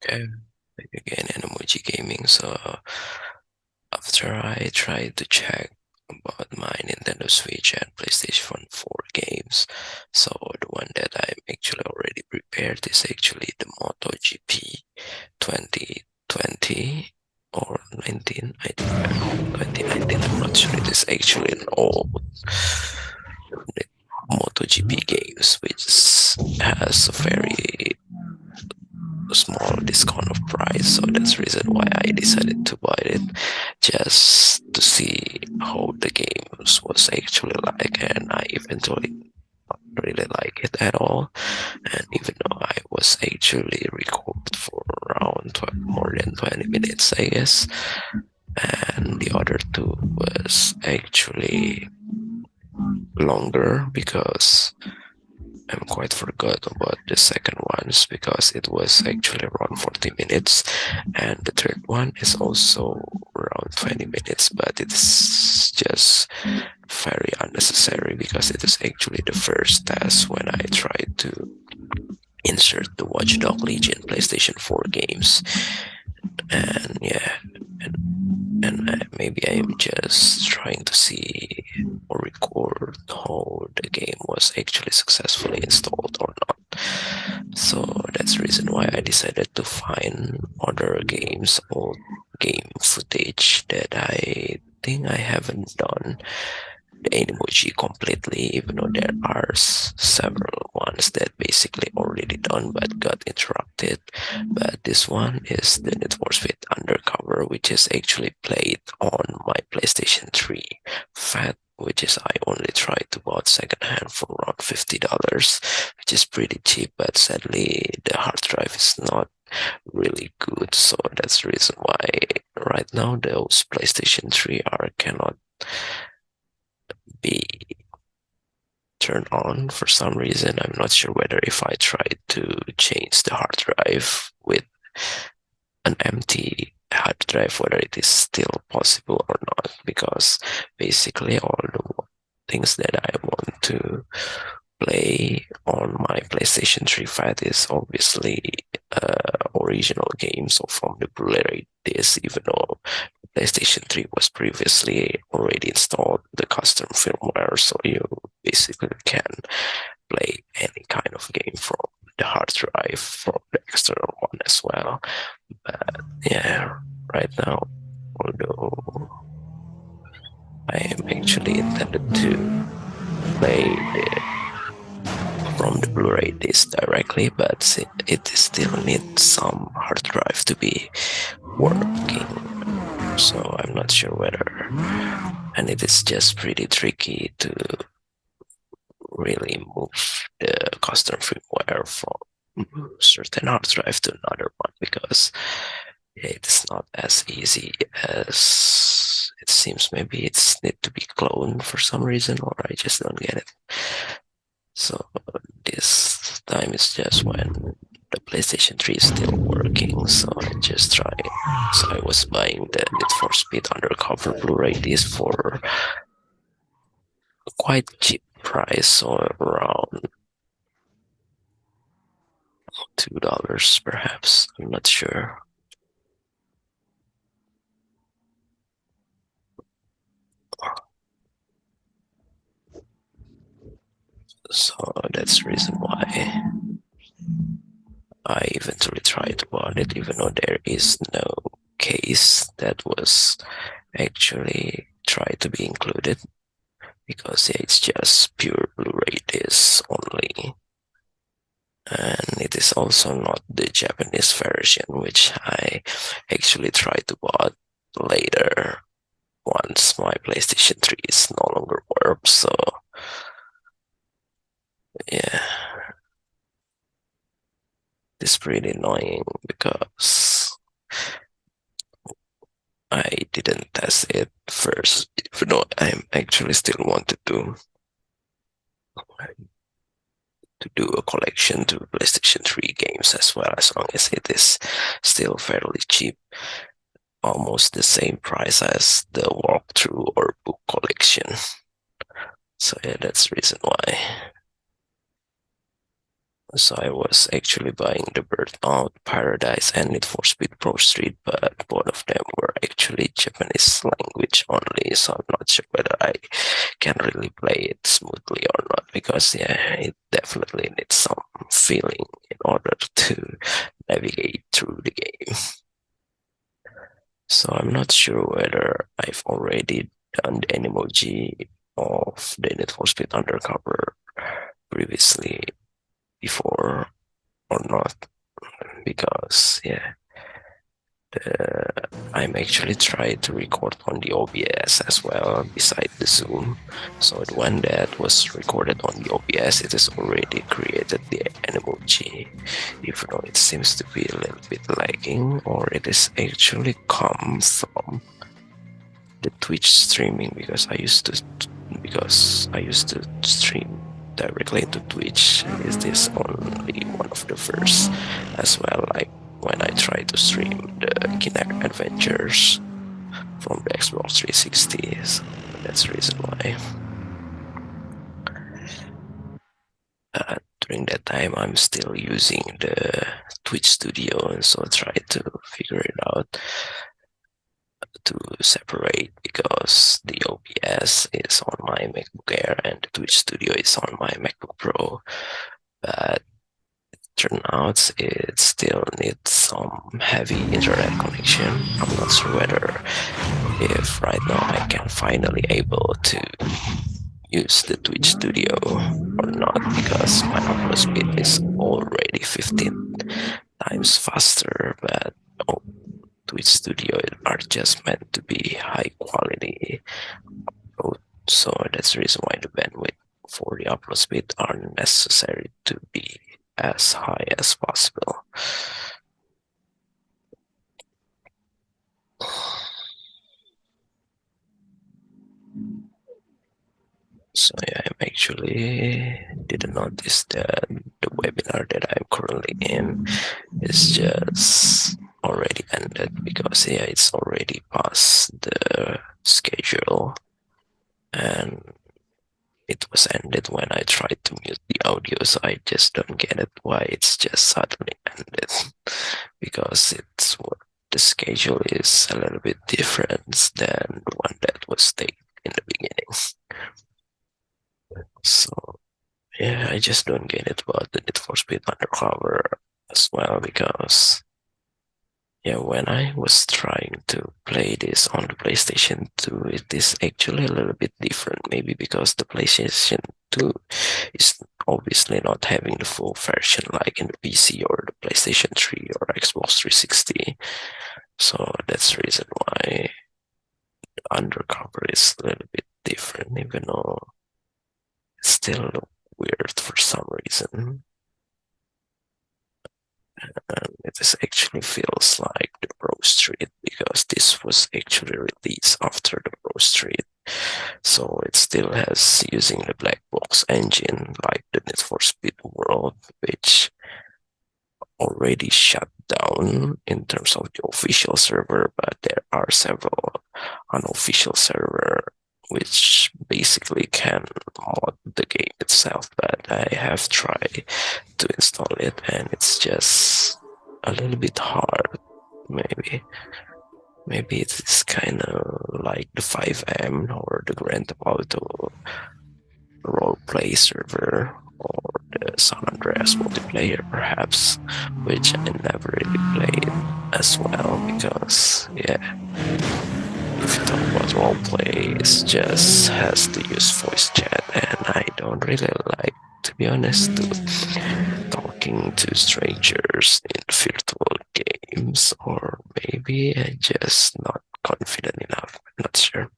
Okay, back again, Animoji Gaming. So after I tried to check about my Nintendo Switch and PlayStation 4 games, so the one that I'm actually already prepared is actually the MotoGP 2020 or 19, I think 2019. I'm not sure. It is actually an old MotoGP games, which has a very small discount of price, so that's the reason why I decided to buy it, just to see how the games was actually like. And I eventually not really like it at all, and even though I was actually recorded for around more than 20 minutes, I guess, and the other two was actually longer because I'm quite forgot about the second ones because it was actually around 40 minutes, and the third one is also around 20 minutes, but it's just very unnecessary because it is actually the first test when I tried to insert the Watch Dogs Legion PlayStation 4 games. And yeah, and maybe I'm just trying to see or record how the game was actually successfully installed or not. So that's the reason why I decided to find other games, old game footage that I think I haven't done the Animoji completely, even though there are several ones that basically already done but got interrupted. But this one is the Need for Speed Undercover, which is actually played on my PlayStation 3 Fat, which is I only tried to buy secondhand for around $50, which is pretty cheap, but sadly the hard drive is not really good. So that's the reason why right now those PlayStation 3 are cannot be turned on for some reason. I'm not sure whether if I try to change the hard drive with an empty hard drive, whether it is still possible or not, because basically all the things that I want to play on my PlayStation 3 Fat is obviously original games, so from the Blu-ray disc, even though PlayStation 3 was previously already installed the custom firmware, so you basically can play any kind of game from the hard drive from the external one as well. But yeah, right now, although I am actually intended to play from the Blu-ray disc directly, but it still needs some hard drive to be working. So I'm not sure whether, and it is just pretty tricky to really move the custom firmware from certain hard drive to another one because it's not as easy as it seems. Maybe it's need to be cloned for some reason, or I just don't get it. So this time is just when the PlayStation 3 is still working, so I just try. So I was buying the Need for Speed Undercover Blu-ray disc for a quite cheap price, so around $2 perhaps. I'm not sure. So that's the reason why I eventually tried to buy it, even though there is no case that was actually tried to be included, because it's just pure Blu-ray disc only. And it is also not the Japanese version, which I actually tried to buy later once my PlayStation 3 is no longer warped. So yeah, it's pretty annoying because I didn't test it first, even though I'm actually still wanted to do a collection to PlayStation 3 games as well, as long as it is still fairly cheap, almost the same price as the walkthrough or book collection. So yeah, that's the reason why. So I was actually buying the Burnout Paradise and Need for Speed Pro Street, but both of them were actually Japanese language only, so I'm not sure whether I can really play it smoothly or not, because yeah, it definitely needs some feeling in order to navigate through the game. So I'm not sure whether I've already done the Animoji of the Need for Speed Undercover previously before or not, because yeah, I'm actually trying to record on the OBS as well beside the Zoom. So when that was recorded on the OBS, it has already created the Animoji, even though it seems to be a little bit lagging, or it is actually come from the Twitch streaming, because I used to stream directly into Twitch. Is this only one of the first as well, like when I try to stream the Kinect Adventures from the Xbox 360, so that's the reason why. During that time, I'm still using the Twitch Studio, and so I try to figure it out to separate, because the OBS is on my MacBook Air and the Twitch Studio is on my MacBook Pro. But turns out it still needs some heavy internet connection. I'm not sure whether if right now I can finally able to use the Twitch Studio or not, because my upload speed is already 15 times faster, but Twitch Studio are just meant to be high quality upload, so that's the reason why the bandwidth for the upload speed are necessary to be as high as possible. So yeah, I actually didn't notice that the webinar that I'm currently in is just already ended, because yeah, it's already past the schedule, and it was ended when I tried to mute the audio, so I just don't get it why it's just suddenly ended. Because it's what the schedule is a little bit different than the one that was stated in the beginning. So yeah, I just don't get it about the Need for Speed Undercover as well, because yeah, when I was trying to play this on the PlayStation 2, it is actually a little bit different. Maybe because the PlayStation 2 is obviously not having the full version like in the PC or the PlayStation 3 or Xbox 360. So that's the reason why Undercover is a little bit different, even though it's still weird for some reason. And it is actually feels like the Pro Street, because this was actually released after the Pro Street. So it still has using the black box engine like the Need for Speed World, which already shut down in terms of the official server, but there are several unofficial server which basically can mod the game itself. But I have tried to install it, and it's just a little bit hard. Maybe it's kind of like the 5M or the Grand Theft Auto roleplay server, or the San Andreas multiplayer perhaps, which I never really played as well, because yeah, if you talk about roleplay, it just has to use voice chat, and I don't really like, to be honest, talking to strangers in virtual games, or maybe I'm just not confident enough, I'm not sure.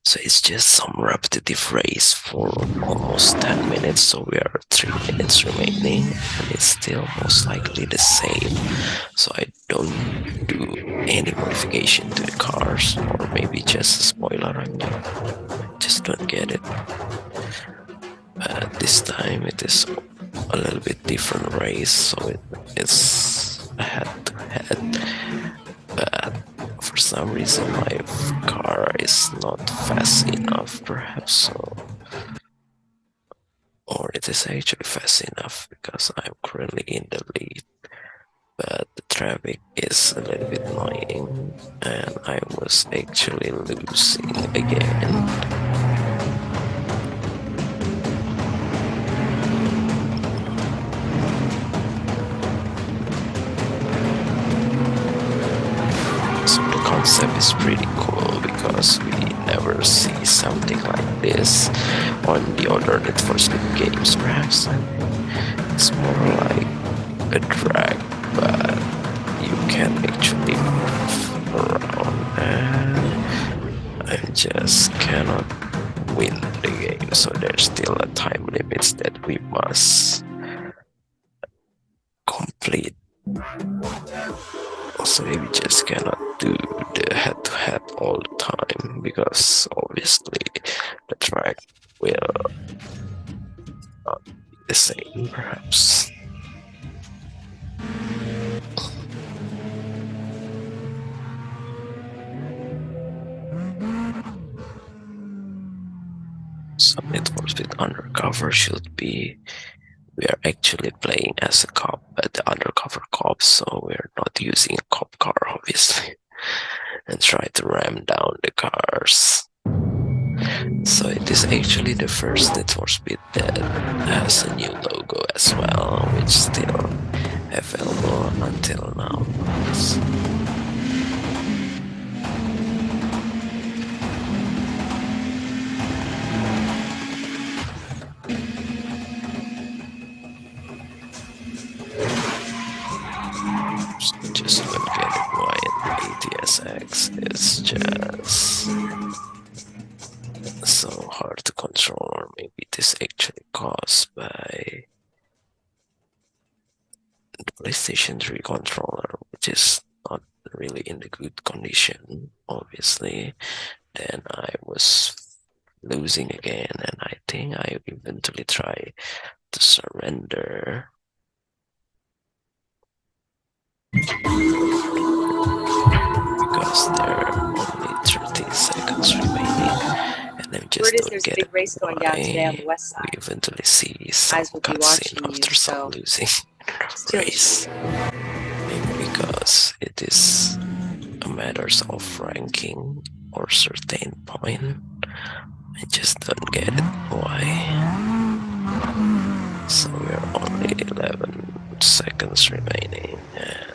So it's just some repetitive race for almost 10 minutes, so we are 3 minutes remaining, and it's still most likely the same. So I don't do any modification to the cars, or maybe just a spoiler, I just don't get it. But this time it is a little bit different race, so it is head-to-head. But for some reason my car is not fast enough, perhaps, so, or it is actually fast enough because I'm currently in the lead, but the traffic is a little bit annoying and I was actually losing again. So the concept is pretty cool because we never see something like this on the other Need for Speed games. Perhaps it's more like a drag, but you can actually move around, and I just cannot win the game. So there's still a time limits that we must complete. Also, we just cannot do the head-to-head all the time because obviously the track will not be the same, perhaps. So Need for Speed Undercover should be, we are actually playing as a cop, but the undercover cop, so we're not using a cop car, obviously, and try to ram down the cars. So it is actually the first Need for Speed that has a new logo as well, which is still available until now. Just don't get it why ATSX is just so hard to control, or maybe it is actually caused by the PlayStation 3 controller, which is not really in the good condition, obviously. Then I was losing again, and I think I eventually try to surrender. Because there are only 30 seconds remaining, and I just don't get it race going down today on the west we side. eventually see some Eyes will be cutscene watching after you, some so losing still- race. Maybe because it is a matter of ranking or certain point. I just don't get it why. So we're only 11 seconds remaining, and